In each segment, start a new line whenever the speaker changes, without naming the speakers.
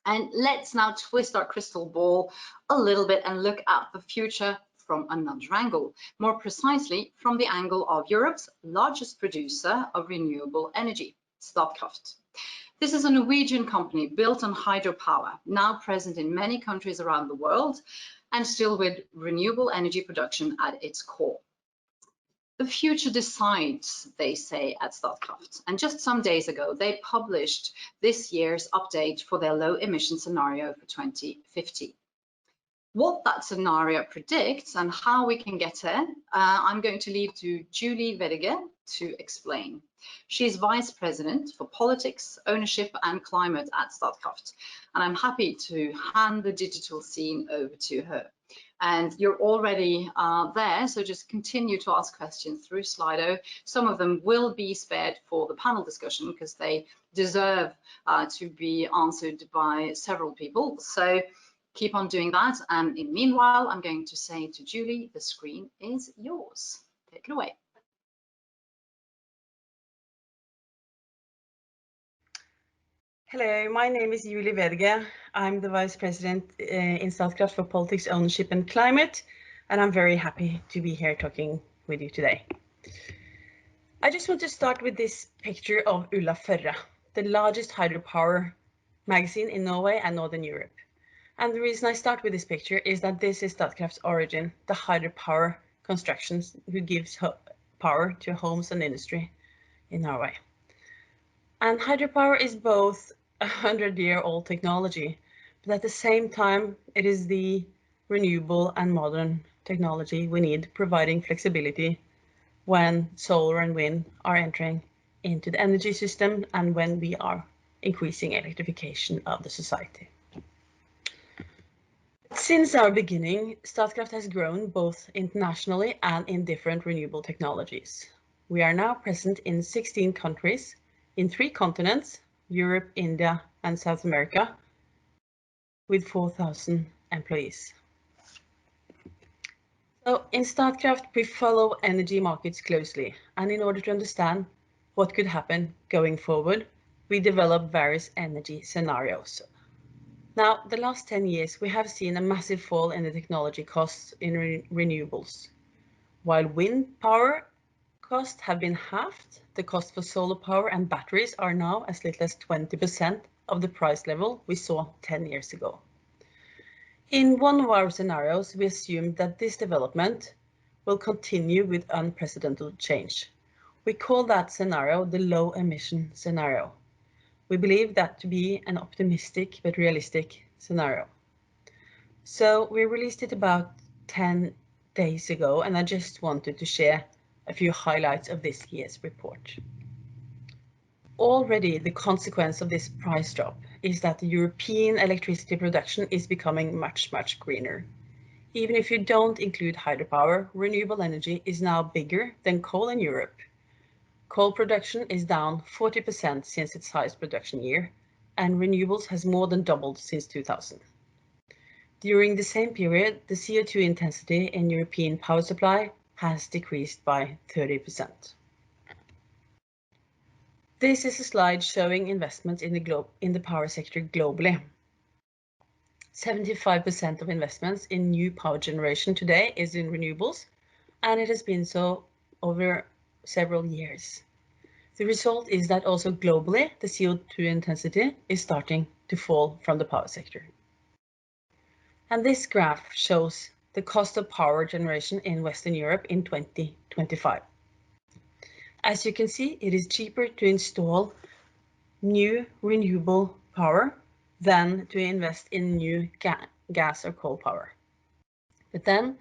And let's now twist our crystal ball a little bit and look at the future from another angle, more precisely from the angle of Europe's largest producer of renewable energy, Statkraft. This is a Norwegian company built on hydropower, now present in many countries around the world, and still with renewable energy production at its core. The future decides, they say at Statkraft, and just some days ago they published this year's update for their low emission scenario for 2050. What that scenario predicts and how we can get there, I'm going to leave to Julie Wedege to explain. She's Vice President for Politics, Ownership and Climate at Statkraft, and I'm happy to hand the digital scene over to her. And you're already there, so just continue to ask questions through Slido. Some of them will be spared for the panel discussion because they deserve to be answered by several people. So keep on doing that. And in meanwhile, I'm going to say to Julie, the screen is yours. Take it away.
Hello, my name is Julie Wedege. I'm the Vice President in Statkraft for Politics, Ownership and Climate, and I'm very happy to be here talking with you today. I just want to start with this picture of Ulla Førre, the largest hydropower magazine in Norway and Northern Europe. And the reason I start with this picture is that this is Statkraft's origin, the hydropower constructions who gives power to homes and industry in Norway. And hydropower is both a 100-year-old technology, but at the same time, it is the renewable and modern technology we need, providing flexibility when solar and wind are entering into the energy system and when we are increasing electrification of the society. Since our beginning, Statkraft has grown both internationally and in different renewable technologies. We are now present in 16 countries, in 3 continents, Europe, India, and South America, with 4,000 employees. So in Statkraft, we follow energy markets closely, and in order to understand what could happen going forward, we develop various energy scenarios. Now, the last 10 years, we have seen a massive fall in the technology costs in renewables. While wind power costs have been halved, the cost for solar power and batteries are now as little as 20% of the price level we saw 10 years ago. In one of our scenarios, we assume that this development will continue with unprecedented change. We call that scenario the low emission scenario. We believe that to be an optimistic but realistic scenario. So we released it about 10 days ago, and I just wanted to share a few highlights of this year's report. Already the consequence of this price drop is that the European electricity production is becoming much greener. Even if you don't include hydropower, renewable energy is now bigger than coal in Europe. Coal production is down 40% since its highest production year, and renewables has more than doubled since 2000. During the same period, the CO2 intensity in European power supply has decreased by 30%. This is a slide showing investments in the power sector globally. 75% of investments in new power generation today is in renewables, and it has been so over several years. The result is that also globally, the CO2 intensity is starting to fall from the power sector. And this graph shows the cost of power generation in Western Europe in 2025. As you can see, it is cheaper to install new renewable power than to invest in new gas or coal power. But then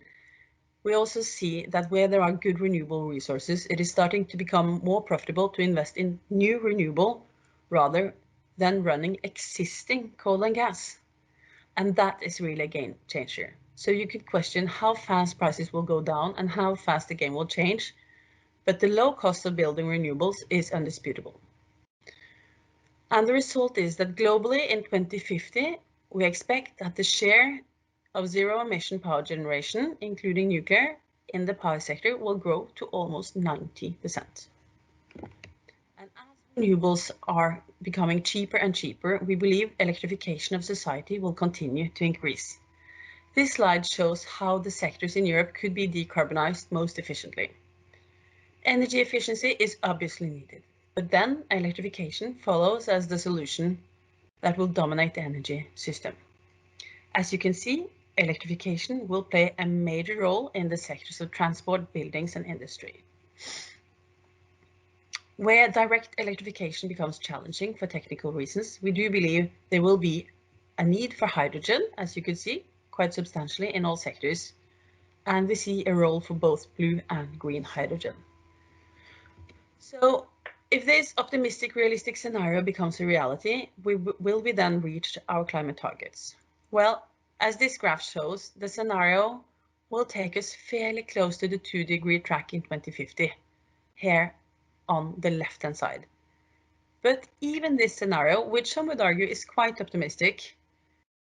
we also see that where there are good renewable resources, it is starting to become more profitable to invest in new renewable rather than running existing coal and gas. And that is really a game changer. So you could question how fast prices will go down and how fast the game will change. But the low cost of building renewables is undisputable. And the result is that globally in 2050, we expect that the share of zero emission power generation, including nuclear, in the power sector will grow to almost 90%. And as renewables are becoming cheaper and cheaper, we believe electrification of society will continue to increase. This slide shows how the sectors in Europe could be decarbonized most efficiently. Energy efficiency is obviously needed, but then electrification follows as the solution that will dominate the energy system. As you can see, electrification will play a major role in the sectors of transport, buildings, and industry. Where direct electrification becomes challenging for technical reasons, we do believe there will be a need for hydrogen, as you can see, quite substantially in all sectors, and we see a role for both blue and green hydrogen. So if this optimistic, realistic scenario becomes a reality, will we then reach our climate targets? Well, as this graph shows, the scenario will take us fairly close to the 2-degree track in 2050, here on the left-hand side. But even this scenario, which some would argue is quite optimistic,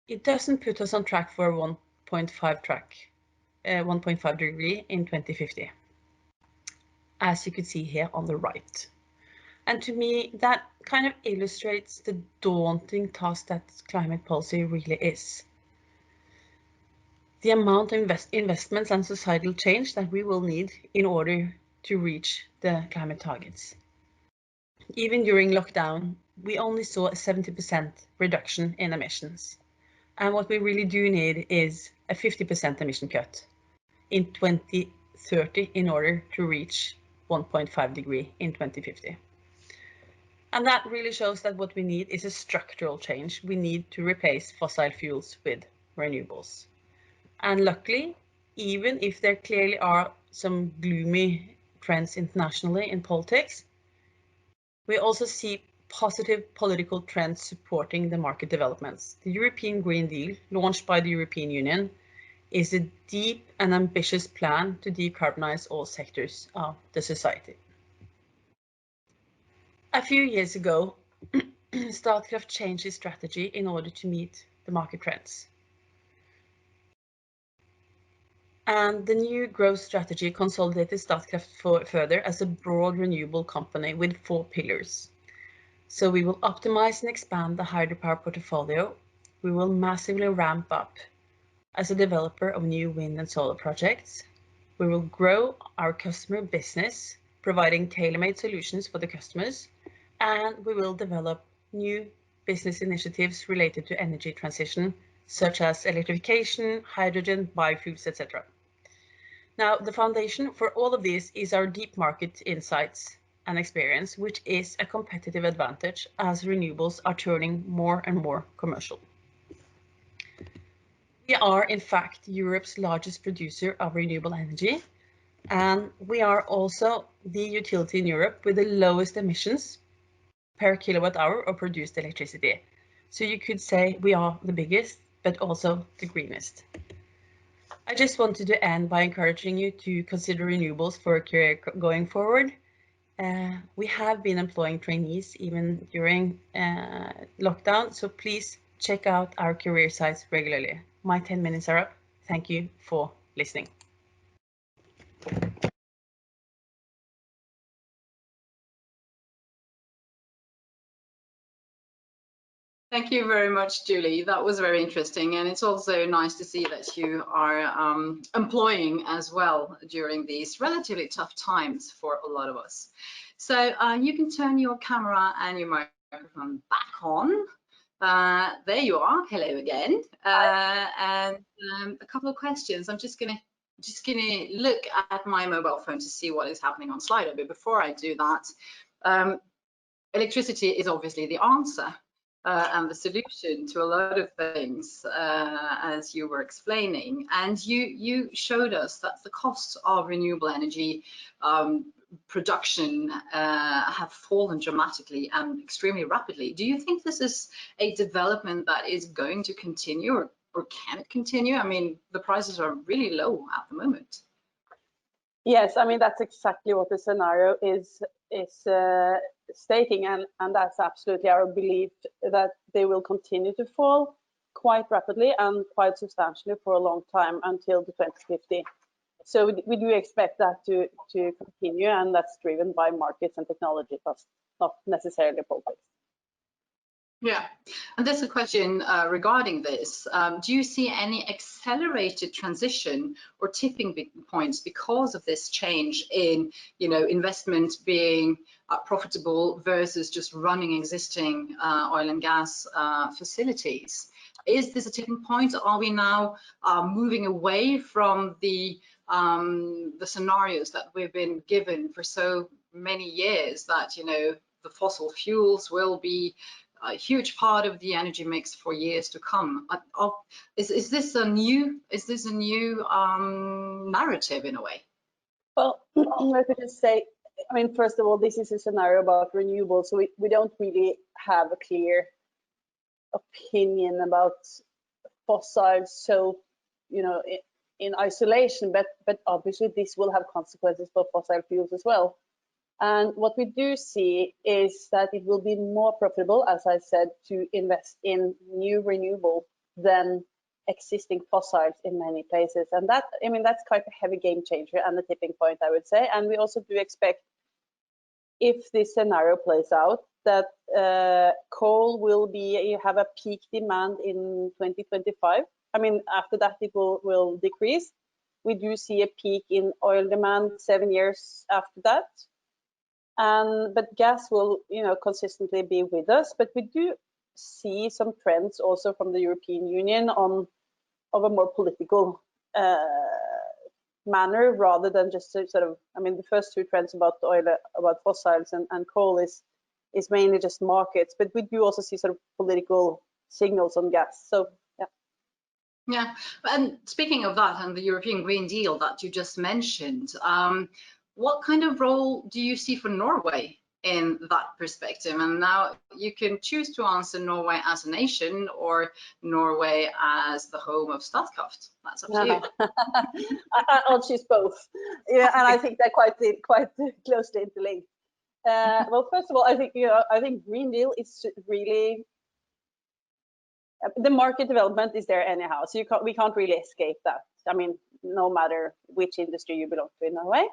it doesn't put us on track for 1.5 degree in 2050, as you can see here on the right. And to me, that kind of illustrates the daunting task that climate policy really is. The amount of investments and societal change that we will need in order to reach the climate targets. Even during lockdown, we only saw a 70% reduction in emissions. And what we really do need is a 50% emission cut in 2030 in order to reach 1.5 degree in 2050. And that really shows that what we need is a structural change. We need to replace fossil fuels with renewables. And luckily, even if there clearly are some gloomy trends internationally in politics, we also see positive political trends supporting the market developments. The European Green Deal, launched by the European Union, is a deep and ambitious plan to decarbonize all sectors of the society. A few years ago, Statkraft changed its strategy in order to meet the market trends. And the new growth strategy consolidated Statkraft further as a broad renewable company with 4 pillars. So we will optimize and expand the hydropower portfolio. We will massively ramp up as a developer of new wind and solar projects. We will grow our customer business, providing tailor-made solutions for the customers, and we will develop new business initiatives related to energy transition, such as electrification, hydrogen, biofuels, etc. Now, the foundation for all of this is our deep market insights and experience, which is a competitive advantage as renewables are turning more and more commercial. We are, in fact, Europe's largest producer of renewable energy, and we are also the utility in Europe with the lowest emissions per kilowatt hour of produced electricity. So you could say we are the biggest, but also the greenest. I just wanted to end by encouraging you to consider renewables for a career going forward. We have been employing trainees even during lockdown, so please check out our career sites regularly. My 10 minutes are up. Thank you for listening.
Thank you very much, Julie. That was very interesting. And it's also nice to see that you are employing as well during these relatively tough times for a lot of us. So you can turn your camera and your microphone back on. There you are. Hello again. And a couple of questions. I'm just gonna look at my mobile phone to see what is happening on Slido. But before I do that, electricity is obviously the answer. And the solution to a lot of things, as you were explaining. And you showed us that the costs of renewable energy production have fallen dramatically and extremely rapidly. Do you think this is a development that is going to continue, or can it continue? I mean, the prices are really low at the moment.
Yes, I mean, that's exactly what the scenario is stating, and that's absolutely our belief, that they will continue to fall quite rapidly and quite substantially for a long time until the 2050. So we do expect that to continue, and that's driven by markets and technology costs. not necessarily pole-based.
Yeah, and there's a question regarding this. Do you see any accelerated transition or tipping points because of this change in, investment being profitable versus just running existing oil and gas facilities? Is this a tipping point? Are we now moving away from the scenarios that we've been given for so many years that, the fossil fuels will be a huge part of the energy mix for years to come? Is this a new narrative in a way?
Well, let me just say, first of all, this is a scenario about renewables, so we don't really have a clear opinion about fossils, so in isolation, but obviously this will have consequences for fossil fuels as well. And what we do see is that it will be more profitable, as I said, to invest in new renewable than existing fossils in many places. And that, that's quite a heavy game changer and a tipping point, I would say. And we also do expect, if this scenario plays out, that coal will have a peak demand in 2025. After that it will decrease. We do see a peak in oil demand 7 years after that. But gas will, consistently be with us. But we do see some trends also from the European Union of a more political manner, rather than just sort of, the first two trends about oil, about fossils and coal is mainly just markets. But we do also see sort of political signals on gas. So yeah.
Yeah, and speaking of that and the European Green Deal that you just mentioned, what kind of role do you see for Norway in that perspective? And now you can choose to answer Norway as a nation or Norway as the home of Statkraft. That's up to you.
I'll choose both. Yeah, and I think they're quite closely interlinked. Well, first of all, I think Green Deal is really, the market development is there anyhow, so we can't really escape that. No matter which industry you belong to in Norway.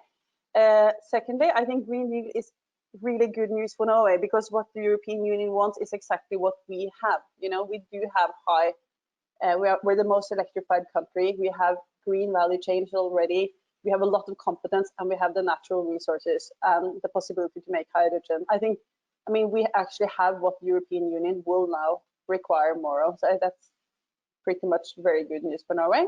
Secondly, I think Green Deal is really good news for Norway, because what the European Union wants is exactly what we have. We do have we're the most electrified country. We have green value chains already. We have a lot of competence, and we have the natural resources and the possibility to make hydrogen. We actually have what the European Union will now require more of. So that's pretty much very good news for Norway.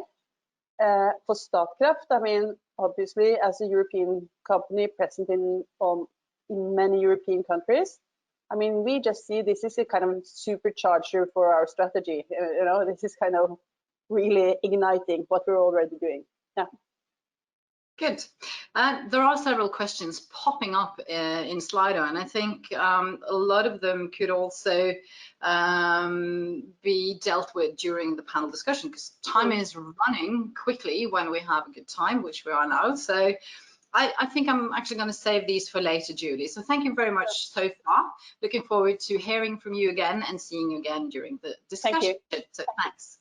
For Statkraft, obviously, as a European company present in many European countries, we just see this is a kind of supercharger for our strategy. This is kind of really igniting what we're already doing. Yeah.
Good. There are several questions popping up in Slido, and I think a lot of them could also be dealt with during the panel discussion, because time is running quickly when we have a good time, which we are now. So I think I'm actually going to save these for later, Julie. So thank you very much so far. Looking forward to hearing from you again and seeing you again during the discussion.
Thank you.
So thanks.